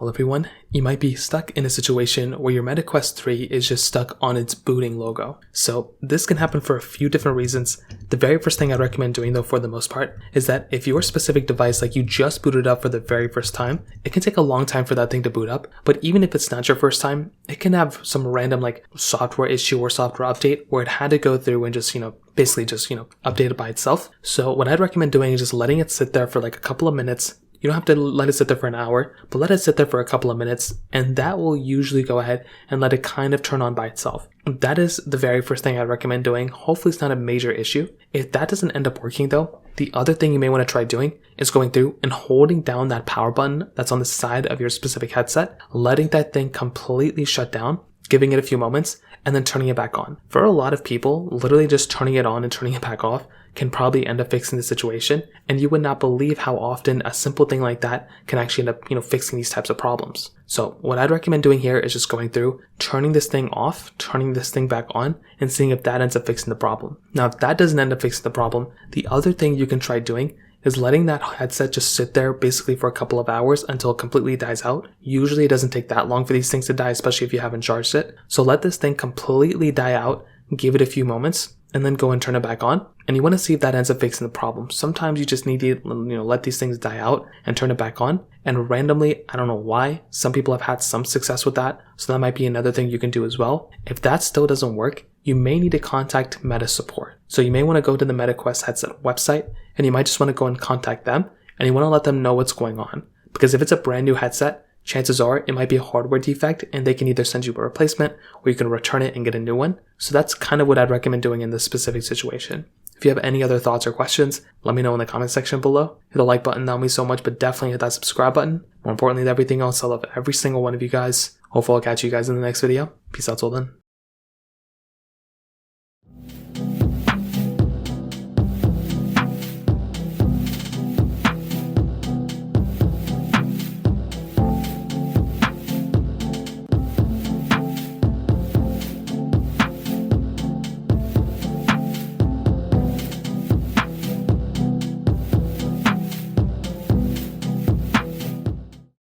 Well everyone, you might be stuck in a situation where your Meta Quest 3 is just stuck on its booting logo. So this can happen for a few different reasons. The very first thing I'd recommend doing though for the most part is that if your specific device, like you just booted up for the very first time, it can take a long time for that thing to boot up. But even if it's not your first time, it can have some random like software issue or software update where it had to go through and just, basically just, update it by itself. So what I'd recommend doing is just letting it sit there for like a couple of minutes. You don't have to let it sit there for an hour, but let it sit there for a couple of minutes, and that will usually go ahead and let it kind of turn on by itself. That is the very first thing I'd recommend doing. Hopefully it's not a major issue. If that doesn't end up working though, the other thing you may want to try doing is going through and holding down that power button that's on the side of your specific headset, letting that thing completely shut down, giving it a few moments, and then turning it back on. For a lot of people, literally just turning it on and turning it back off can probably end up fixing the situation, and you would not believe how often a simple thing like that can actually end up, fixing these types of problems. So what I'd recommend doing here is just going through, turning this thing off, turning this thing back on, and seeing if that ends up fixing the problem. Now, if that doesn't end up fixing the problem, the other thing you can try doing is letting that headset just sit there basically for a couple of hours until it completely dies out. Usually it doesn't take that long for these things to die, especially if you haven't charged it. So let this thing completely die out, give it a few moments, and then go and turn it back on. And you want to see if that ends up fixing the problem. Sometimes you just need to, let these things die out and turn it back on. And randomly, I don't know why, some people have had some success with that. So that might be another thing you can do as well. If that still doesn't work, you may need to contact Meta support. So you may want to go to the Meta Quest headset website, and you might just want to go and contact them, and you want to let them know what's going on. Because if it's a brand new headset, chances are it might be a hardware defect, and they can either send you a replacement or you can return it and get a new one. So that's kind of what I'd recommend doing in this specific situation. If you have any other thoughts or questions, let me know in the comment section below. Hit the like button, that would mean so much, but definitely hit that subscribe button. More importantly than everything else, I love every single one of you guys. Hopefully I'll catch you guys in the next video. Peace out till then.